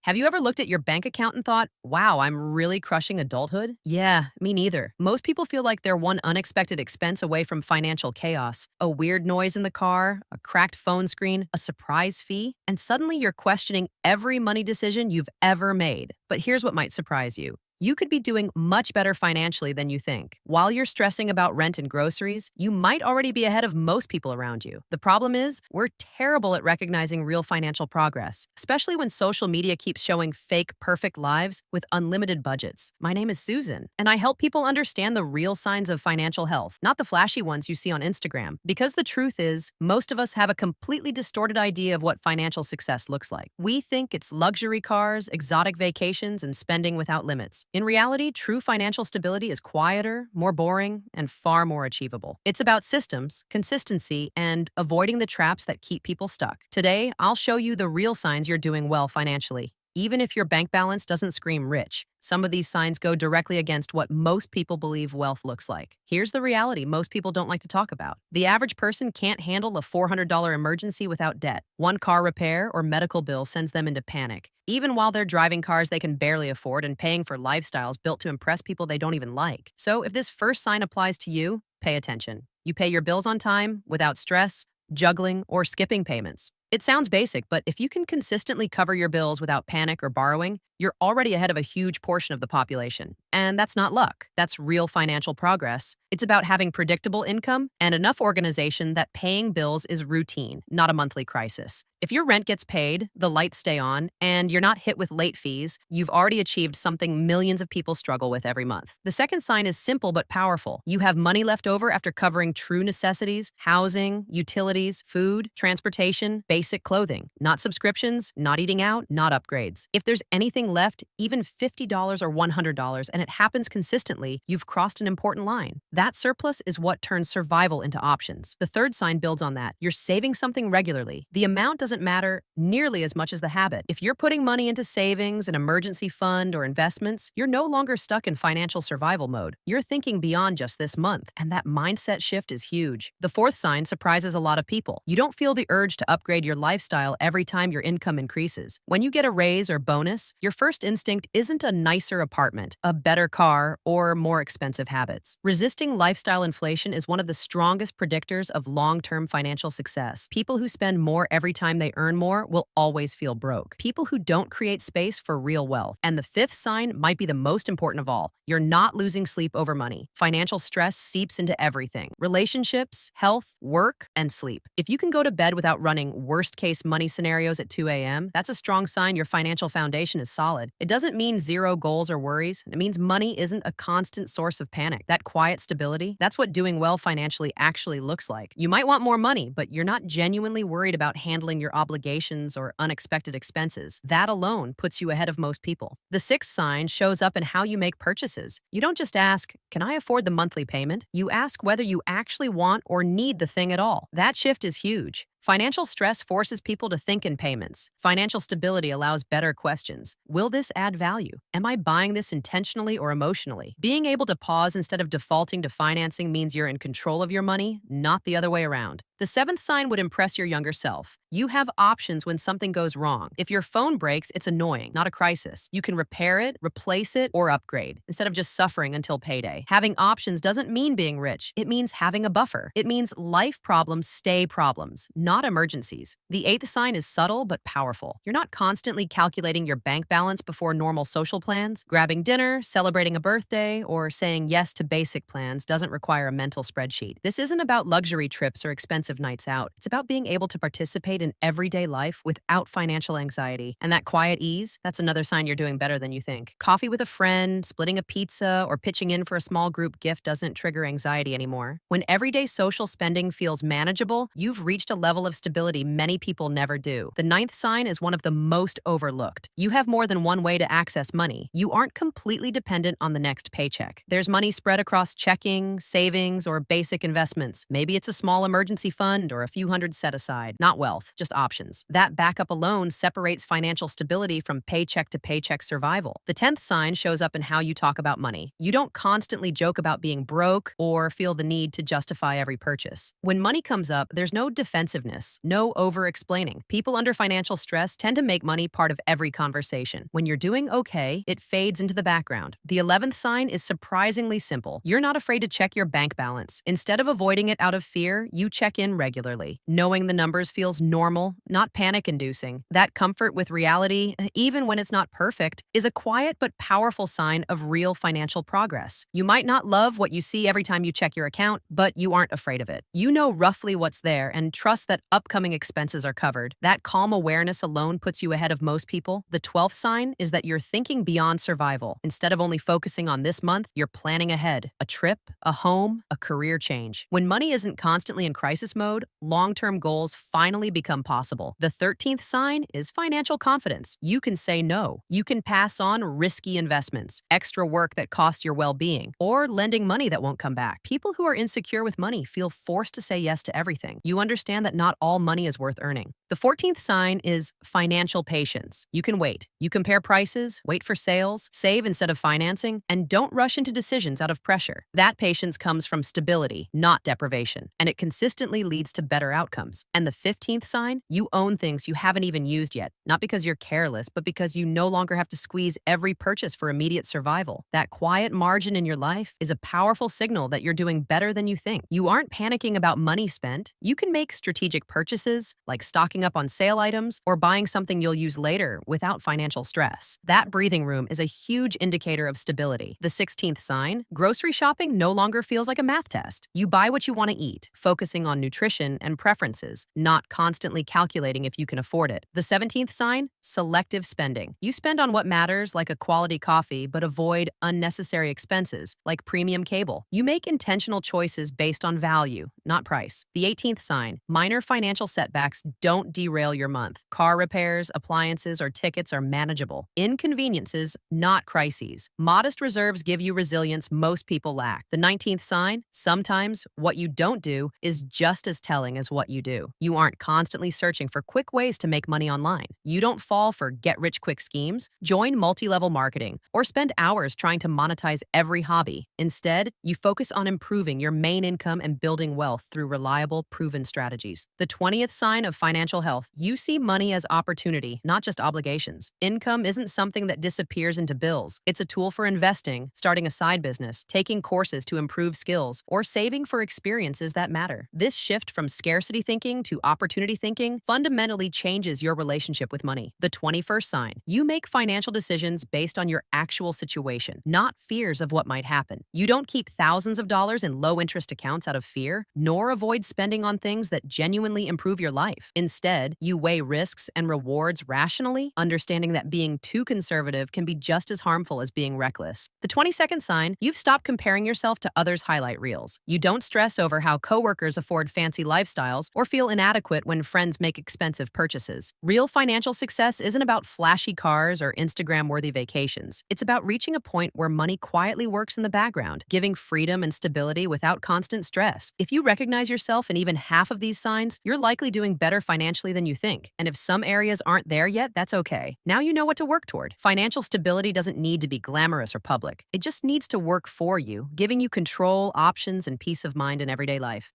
Have you ever looked at your bank account and thought, wow, I'm really crushing adulthood? Yeah, me neither. Most people feel like they're one unexpected expense away from financial chaos. A weird noise in the car, a cracked phone screen, a surprise fee, and suddenly you're questioning every money decision you've ever made. But here's what might surprise you. You could be doing much better financially than you think. While you're stressing about rent and groceries, you might already be ahead of most people around you. The problem is, we're terrible at recognizing real financial progress, especially when social media keeps showing fake, perfect lives with unlimited budgets. My name is Susan, and I help people understand the real signs of financial health, not the flashy ones you see on Instagram. Because the truth is, most of us have a completely distorted idea of what financial success looks like. We think it's luxury cars, exotic vacations, and spending without limits. In reality, true financial stability is quieter, more boring, and far more achievable. It's about systems, consistency, and avoiding the traps that keep people stuck. Today, I'll show you the real signs you're doing well financially. Even if your bank balance doesn't scream rich, some of these signs go directly against what most people believe wealth looks like. Here's the reality most people don't like to talk about. The average person can't handle a $400 emergency without debt. One car repair or medical bill sends them into panic. Even while they're driving cars they can barely afford and paying for lifestyles built to impress people they don't even like. So if this first sign applies to you, pay attention. You pay your bills on time, without stress, juggling, or skipping payments. It sounds basic, but if you can consistently cover your bills without panic or borrowing, you're already ahead of a huge portion of the population. And that's not luck. That's real financial progress. It's about having predictable income and enough organization that paying bills is routine, not a monthly crisis. If your rent gets paid, the lights stay on, and you're not hit with late fees, you've already achieved something millions of people struggle with every month. The second sign is simple but powerful. You have money left over after covering true necessities, housing, utilities, food, transportation, basic clothing, not subscriptions, not eating out, not upgrades. If there's anything left, even $50 or $100, and it happens consistently, you've crossed an important line. That surplus is what turns survival into options. The third sign builds on that. You're saving something regularly. The amount doesn't matter nearly as much as the habit. If you're putting money into savings, an emergency fund, or investments, you're no longer stuck in financial survival mode. You're thinking beyond just this month, and that mindset shift is huge. The fourth sign surprises a lot of people. You don't feel the urge to upgrade your lifestyle every time your income increases. When you get a raise or bonus, your first instinct isn't a nicer apartment, a better car, or more expensive habits. Resisting lifestyle inflation is one of the strongest predictors of long-term financial success. People who spend more every time they earn more will always feel broke. People who don't create space for real wealth. And the fifth sign might be the most important of all. You're not losing sleep over money. Financial stress seeps into everything. Relationships, health, work, and sleep. If you can go to bed without running worst-case money scenarios at 2 a.m., that's a strong sign your financial foundation is solid. It doesn't mean zero goals or worries. It means money isn't a constant source of panic. That quiet stability, that's what doing well financially actually looks like. You might want more money, but you're not genuinely worried about handling your obligations or unexpected expenses. That alone puts you ahead of most people. The sixth sign shows up in how you make purchases. You don't just ask, can I afford the monthly payment? You ask whether you actually want or need the thing at all. That shift is huge. Financial stress forces people to think in payments. Financial stability allows better questions. Will this add value? Am I buying this intentionally or emotionally? Being able to pause instead of defaulting to financing means you're in control of your money, not the other way around. The seventh sign would impress your younger self. You have options when something goes wrong. If your phone breaks, it's annoying, not a crisis. You can repair it, replace it, or upgrade, instead of just suffering until payday. Having options doesn't mean being rich. It means having a buffer. It means life problems stay problems, not emergencies. The eighth sign is subtle but powerful. You're not constantly calculating your bank balance before normal social plans. Grabbing dinner, celebrating a birthday, or saying yes to basic plans doesn't require a mental spreadsheet. This isn't about luxury trips or expensive nights out. It's about being able to participate in everyday life without financial anxiety. And that quiet ease, that's another sign you're doing better than you think. Coffee with a friend, splitting a pizza, or pitching in for a small group gift doesn't trigger anxiety anymore. When everyday social spending feels manageable, you've reached a level of stability many people never do. The ninth sign is one of the most overlooked. You have more than one way to access money. You aren't completely dependent on the next paycheck. There's money spread across checking, savings, or basic investments. Maybe it's a small emergency fund or a few hundred set aside. Not wealth, just options. That backup alone separates financial stability from paycheck to paycheck survival. The 10th sign shows up in how you talk about money. You don't constantly joke about being broke or feel the need to justify every purchase. When money comes up, there's no defensiveness, no over-explaining. People under financial stress tend to make money part of every conversation. When you're doing okay, it fades into the background. The 11th sign is surprisingly simple. You're not afraid to check your bank balance. Instead of avoiding it out of fear, you check in regularly. Knowing the numbers feels normal, not panic-inducing. That comfort with reality, even when it's not perfect, is a quiet but powerful sign of real financial progress. You might not love what you see every time you check your account, but you aren't afraid of it. You know roughly what's there and trust that upcoming expenses are covered. That calm awareness alone puts you ahead of most people. The 12th sign is that you're thinking beyond survival. Instead of only focusing on this month, you're planning ahead. A trip, a home, a career change. When money isn't constantly in crisis mode, long-term goals finally become possible. The 13th sign is financial confidence. You can say no. You can pass on risky investments, extra work that costs your well-being, or lending money that won't come back. People who are insecure with money feel forced to say yes to everything. You understand that not all money is worth earning. The 14th sign is financial patience. You can wait. You compare prices, wait for sales, save instead of financing, and don't rush into decisions out of pressure. That patience comes from stability, not deprivation, and it consistently leads to better outcomes. And the 15th sign, you own things you haven't even used yet, not because you're careless, but because you no longer have to squeeze every purchase for immediate survival. That quiet margin in your life is a powerful signal that you're doing better than you think. You aren't panicking about money spent. You can make strategic purchases, like stocking up on sale items or buying something you'll use later without financial stress. That breathing room is a huge indicator of stability. The 16th sign, grocery shopping no longer feels like a math test. You buy what you want to eat, focusing on nutrition and preferences, not constantly calculating if you can afford it. The 17th sign, selective spending. You spend on what matters, like a quality coffee, but avoid unnecessary expenses, like premium cable. You make intentional choices based on value, not price. The 18th sign, minor financial setbacks don't derail your month. Car repairs, appliances, or tickets are manageable. Inconveniences, not crises. Modest reserves give you resilience most people lack. The 19th sign, sometimes what you don't do is just as telling as what you do. You aren't constantly searching for quick ways to make money online. You don't fall for get-rich-quick schemes. Join multi-level marketing or spend hours trying to monetize every hobby. Instead, you focus on improving your main income and building wealth through reliable, proven strategies. The 20th sign of financial health, you see money as opportunity, not just obligations. Income isn't something that disappears into bills. It's a tool for investing, starting a side business, taking courses to improve skills, or saving for experiences that matter. This shift from scarcity thinking to opportunity thinking fundamentally changes your relationship with money. The 21st sign, you make financial decisions based on your actual situation, not fears of what might happen. You don't keep thousands of dollars in low-interest accounts out of fear, nor avoid spending on things that genuinely improve your life. Instead, you weigh risks and rewards rationally, understanding that being too conservative can be just as harmful as being reckless. The 22nd sign, you've stopped comparing yourself to others' highlight reels. You don't stress over how coworkers afford fancy lifestyles or feel inadequate when friends make expensive purchases. Real financial success isn't about flashy cars or Instagram-worthy vacations. It's about reaching a point where money quietly works in the background, giving freedom and stability without constant stress. If you recognize yourself in even half of these signs, you're likely doing better financially than you think. And if some areas aren't there yet, that's okay. Now you know what to work toward. Financial stability doesn't need to be glamorous or public. It just needs to work for you, giving you control, options, and peace of mind in everyday life.